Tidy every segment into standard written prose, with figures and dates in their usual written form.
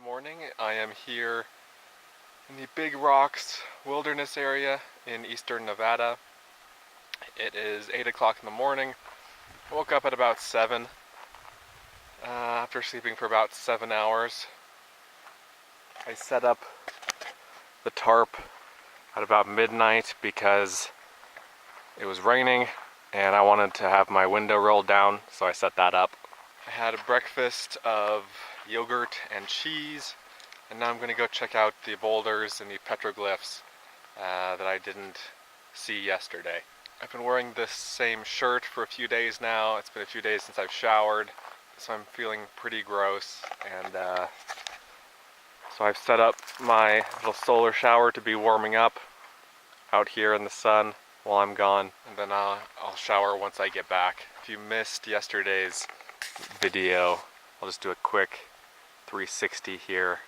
morning. I am here in the Big Rocks Wilderness area in eastern Nevada. It is 8 o'clock in the morning. I woke up at about 7 after sleeping for about 7 hours. I set up the tarp at about midnight because it was raining and I wanted to have my window rolled down, so I set that up. I had a breakfast of yogurt and cheese, and now I'm going to go check out the boulders and the petroglyphs that I didn't see yesterday. I've been wearing this same shirt for a few days now. It's been a few days since I've showered, so I'm feeling pretty gross, and so I've set up my little solar shower to be warming up out here in the sun while I'm gone, and then I'll shower once I get back. If you missed yesterday's video, I'll just do a quick 360 here.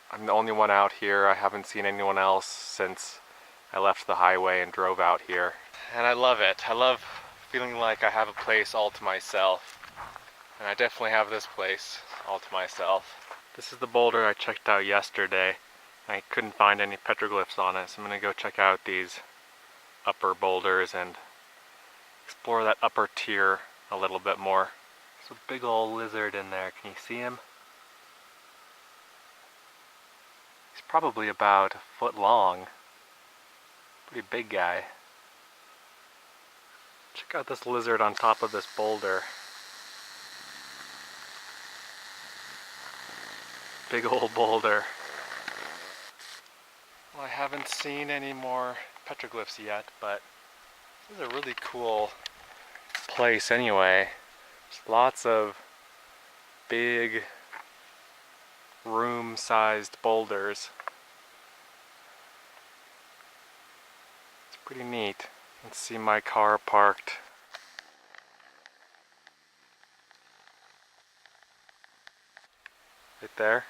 I'm the only one out here. I haven't seen anyone else since I left the highway and drove out here. And I love it. I love feeling like I have a place all to myself. And I definitely have this place all to myself. This is the boulder I checked out yesterday. I couldn't find any petroglyphs on it, so I'm going to go check out these upper boulders and explore that upper tier a little bit more. There's a big old lizard in there. Can you see him? He's probably about a foot long. Pretty big guy. Check out this lizard on top of this boulder. Big old boulder. Well, I haven't seen any more petroglyphs yet, but this is a really cool place anyway. There's lots of big room-sized boulders. It's pretty neat. You can see my car parked right there.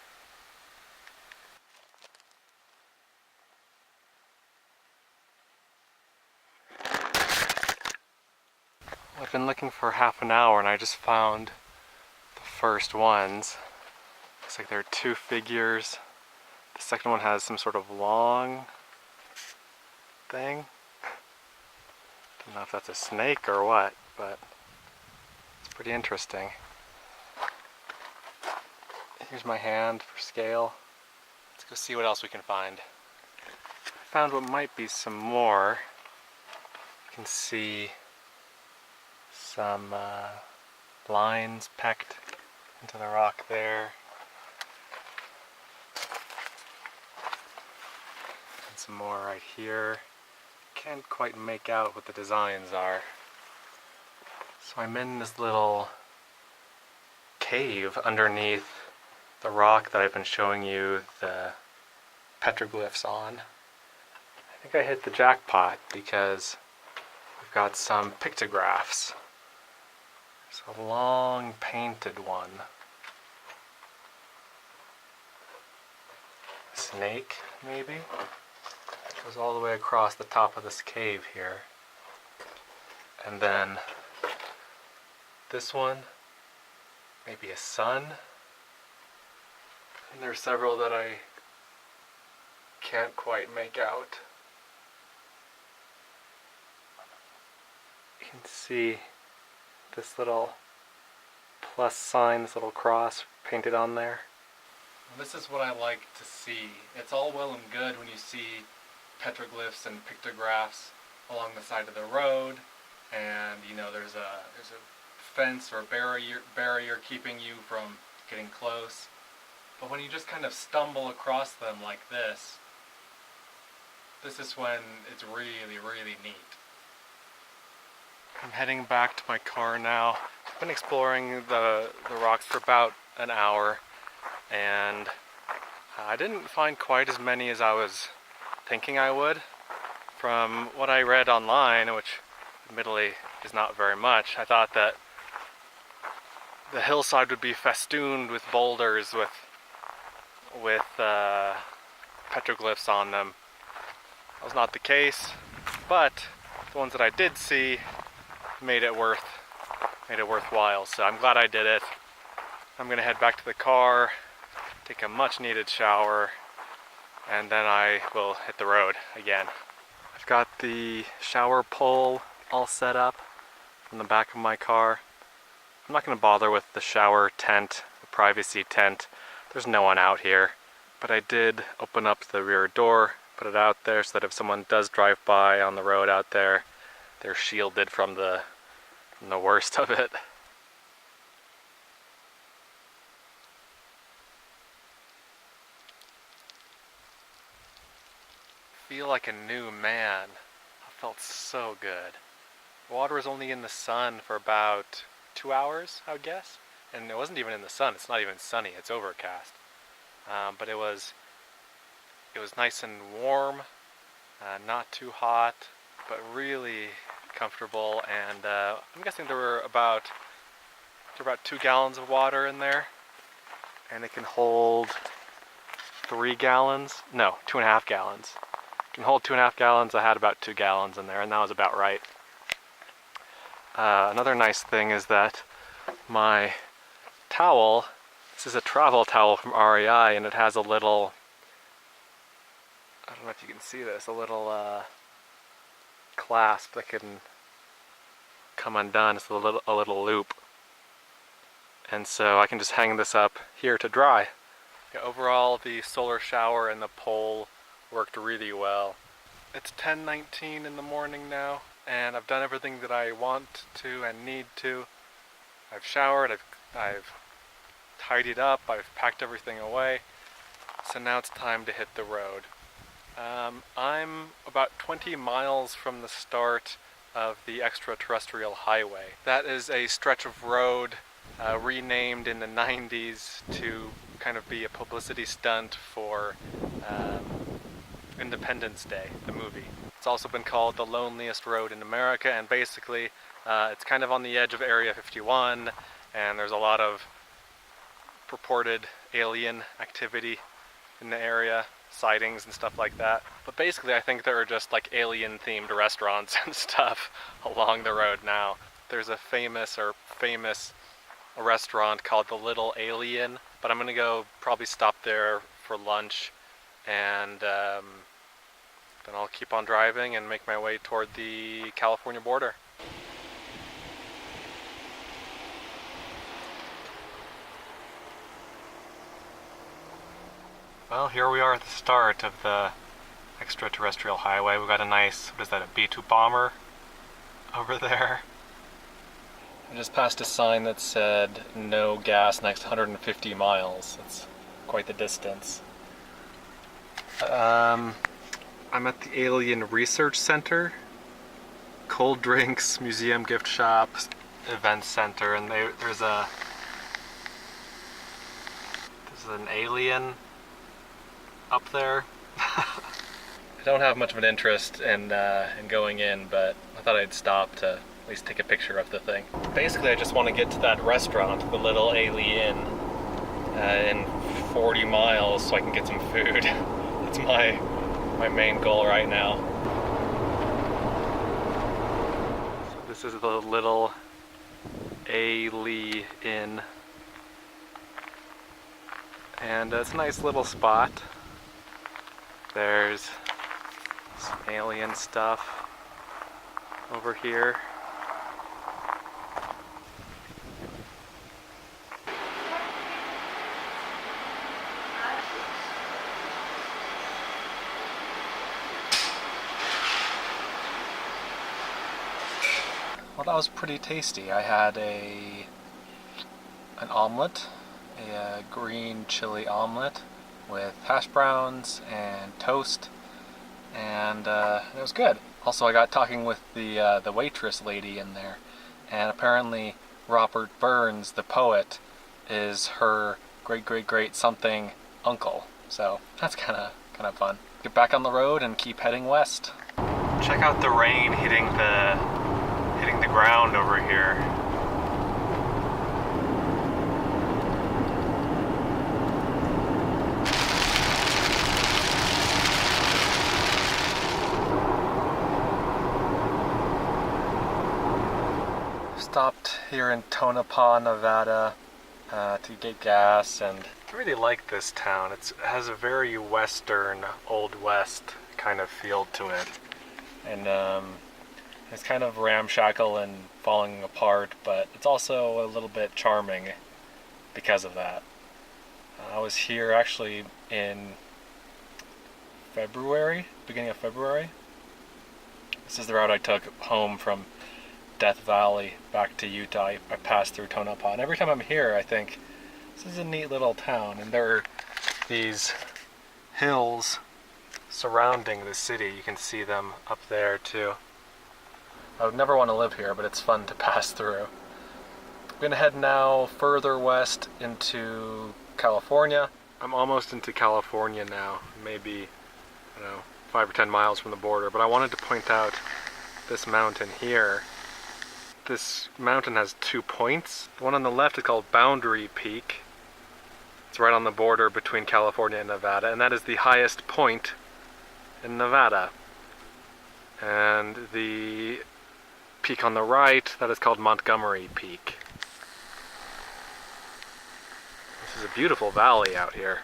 I've been looking for half an hour and I just found the first ones. Looks like there are two figures. The second one has some sort of long thing. Don't know if that's a snake or what, but it's pretty interesting. Here's my hand for scale. Let's go see what else we can find. I found what might be some more. You can see some lines pecked into the rock there. And some more right here. Can't quite make out what the designs are. So I'm in this little cave underneath the rock that I've been showing you the petroglyphs on. I think I hit the jackpot because we've got some pictographs. There's a long painted one. A snake, maybe? Goes all the way across the top of this cave here. And then this one, maybe a sun. And there's several that I can't quite make out. You can see this little plus sign, this little cross painted on there. This is what I like to see. It's all well and good when you see petroglyphs and pictographs along the side of the road, and you know there's a fence or barrier keeping you from getting close. But when you just kind of stumble across them like this is when it's really, really neat. I'm heading back to my car now. I've been exploring the rocks for about an hour, and I didn't find quite as many as I was thinking I would. From what I read online, which admittedly is not very much, I thought that the hillside would be festooned with boulders with petroglyphs on them. That was not the case, but the ones that I did see made it worth made it worthwhile. So I'm glad I did it. I'm gonna head back to the car, take a much needed shower, and then I will hit the road again. I've got the shower pole all set up in the back of my car. I'm not gonna bother with the shower tent, the privacy tent. There's no one out here. But I did open up the rear door, put it out there so that if someone does drive by on the road out there, they're shielded from the worst of it. Feel like a new man. I felt so good. Water was only in the sun for about 2 hours, I would guess. And it wasn't even in the sun. It's not even sunny. It's overcast. But it was nice and warm, not too hot, but really comfortable. And I'm guessing there were about 2 gallons of water in there, and it can hold 3 gallons. No, 2.5 gallons. It can hold 2.5 gallons. I had about 2 gallons in there, and that was about right. Another nice thing is that my towel, this is a travel towel from REI, and it has a little, I don't know if you can see this, a little clasp that can come undone. It's a little loop. And so I can just hang this up here to dry. Yeah, overall, the solar shower and the pole worked really well. It's 10:19 in the morning now, and I've done everything that I want to and need to. I've showered, I've tidied up, I've packed everything away, so now it's time to hit the road. I'm about 20 miles from the start of the extraterrestrial highway. That is a stretch of road renamed in the 90s to kind of be a publicity stunt for Independence Day, the movie. It's also been called the loneliest road in America, and basically it's kind of on the edge of Area 51, and there's a lot of purported alien activity in the area, sightings and stuff like that. But basically I think there are just like alien themed restaurants and stuff along the road now. There's a famous restaurant called the Little Alien, but I'm gonna go probably stop there for lunch, and then I'll keep on driving and make my way toward the California border. Well, here we are at the start of the extraterrestrial highway. We've got a nice, what is that, a B-2 bomber over there. I just passed a sign that said no gas next 150 miles. That's quite the distance. I'm at the Alien Research Center, cold drinks, museum gift shop, event center, and there's an alien up there. I don't have much of an interest in going in, but I thought I'd stop to at least take a picture of the thing. Basically, I just want to get to that restaurant, the Little Alien, in 40 miles so I can get some food. That's my main goal right now. So this is the Little Alien, and it's a nice little spot. There's some alien stuff over here. Well, that was pretty tasty. I had an omelet, a green chili omelet with hash browns and toast, and it was good. Also, I got talking with the waitress lady in there, and apparently Robert Burns, the poet, is her great something uncle. So that's kind of fun. Get back on the road and keep heading west. Check out the rain hitting the ground over here. Stopped here in Tonopah, Nevada to get gas, and I really like this town. It has a very western, old west kind of feel to it, and it's kind of ramshackle and falling apart, but it's also a little bit charming because of that. I was here actually in February, beginning of February. This is the route I took home from Death Valley back to Utah. I passed through Tonopah, and every time I'm here I think, this is a neat little town, and there are these hills surrounding the city. You can see them up there too. I would never want to live here, but it's fun to pass through. I'm gonna head now further west into California. I'm almost into California now, maybe, I don't know, 5 or 10 miles from the border, but I wanted to point out this mountain here. This mountain has 2 points. The one on the left is called Boundary Peak. It's right on the border between California and Nevada, and that is the highest point in Nevada. And the peak on the right, that is called Montgomery Peak. This is a beautiful valley out here.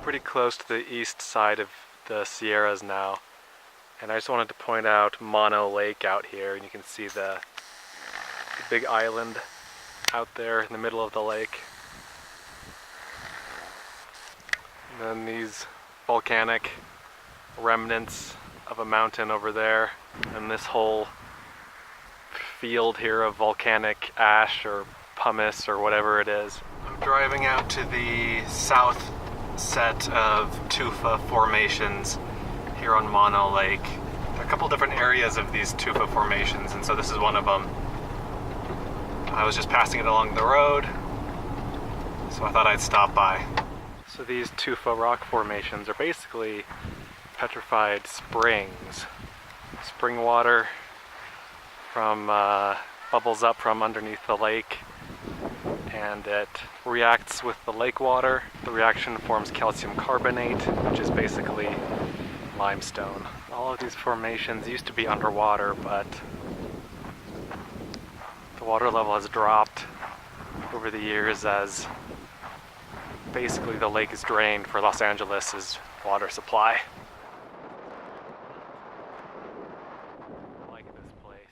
Pretty close to the east side of the Sierras now, and I just wanted to point out Mono Lake out here, and you can see the big island out there in the middle of the lake. And then these volcanic remnants of a mountain over there, and this whole field here of volcanic ash or pumice or whatever it is. I'm driving out to the south set of tufa formations here on Mono Lake. There are a couple different areas of these tufa formations, and so this is one of them. I was just passing it along the road, so I thought I'd stop by. So these tufa rock formations are basically petrified springs. Spring water from bubbles up from underneath the lake, and it reacts with the lake water. The reaction forms calcium carbonate, which is basically limestone. All of these formations used to be underwater, but the water level has dropped over the years as basically the lake is drained for Los Angeles's water supply. I like this place.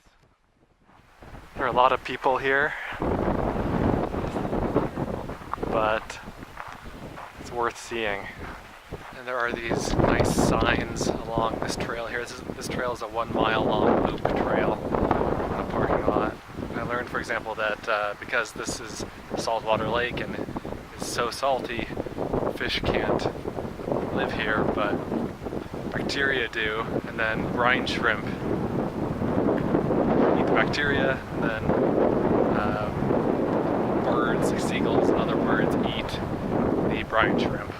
There are a lot of people here, but it's worth seeing. And there are these nice signs along this trail here. This trail is a 1 mile long loop trail in a parking lot. And I learned, for example, that because this is a saltwater lake and it's so salty, fish can't live here, but bacteria do. And then brine shrimp eat the bacteria, and then birds, like seagulls and other birds, eat the brine shrimp.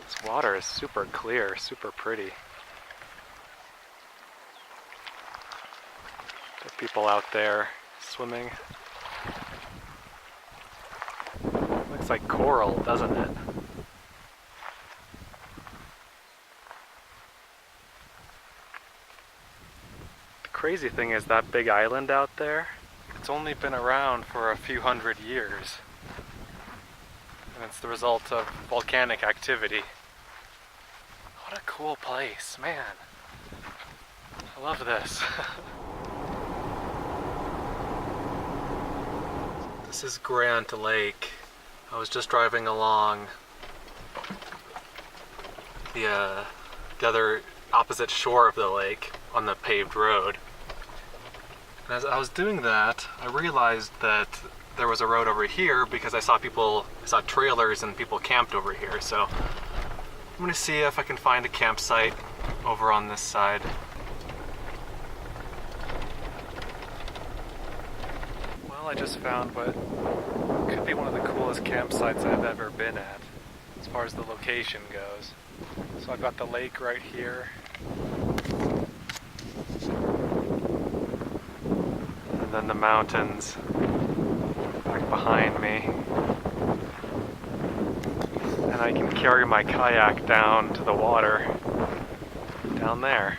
This water is super clear, super pretty. There are people out there swimming. Looks like coral, doesn't it? The crazy thing is that big island out there, it's only been around for a few hundred years. And it's the result of volcanic activity. What a cool place, man. I love this. This is Grant Lake. I was just driving along the other opposite shore of the lake on the paved road. And as I was doing that, I realized that there was a road over here because I saw trailers and people camped over here. So I'm gonna see if I can find a campsite over on this side. Well, I just found what could be one of the coolest campsites I've ever been at. It's as far as the location goes. So I've got the lake right here. And then the mountains back behind me. And I can carry my kayak down to the water down there.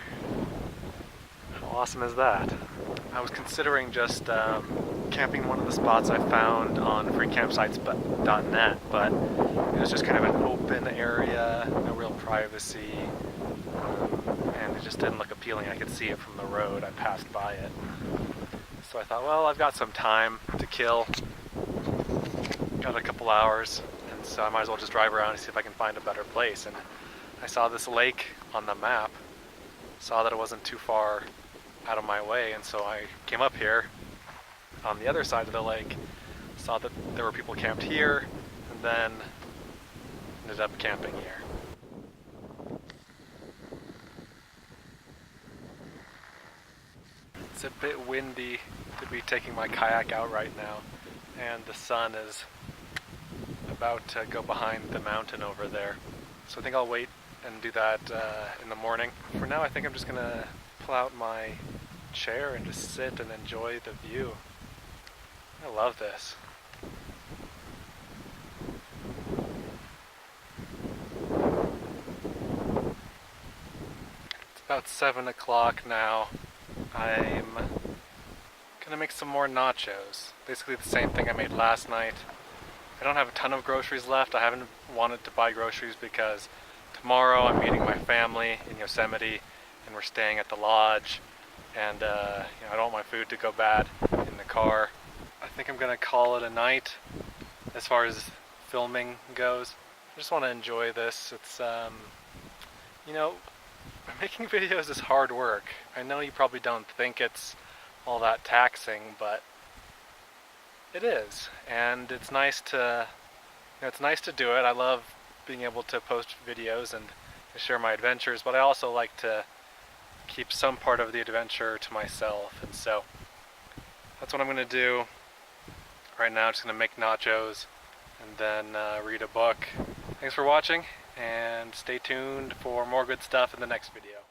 How awesome is that? I was considering just camping in one of the spots I found on freecampsites.net, but it was just kind of an open area, no real privacy, and it just didn't look appealing. I could see it from the road. I passed by it. So I thought, well, I've got some time to kill. Got a couple hours, and so I might as well just drive around and see if I can find a better place. And I saw this lake on the map, saw that it wasn't too far out of my way, and so I came up here on the other side of the lake, saw that there were people camped here, and then ended up camping here. It's a bit windy to be taking my kayak out right now, and the sun is about to go behind the mountain over there. So I think I'll wait and do that in the morning. For now, I think I'm just gonna pull out my chair and just sit and enjoy the view. I love this. It's about 7 o'clock now. I'm gonna make some more nachos. Basically the same thing I made last night. I don't have a ton of groceries left. I haven't wanted to buy groceries because tomorrow I'm meeting my family in Yosemite and we're staying at the lodge, and I don't want my food to go bad in the car. I think I'm gonna call it a night as far as filming goes. I just want to enjoy this. It's making videos is hard work. I know you probably don't think it's all that taxing, but it is, and it's nice to do it. I love being able to post videos and to share my adventures, but I also like to keep some part of the adventure to myself, and so that's what I'm going to do right now. I'm just going to make nachos and then read a book. Thanks for watching, and stay tuned for more good stuff in the next video.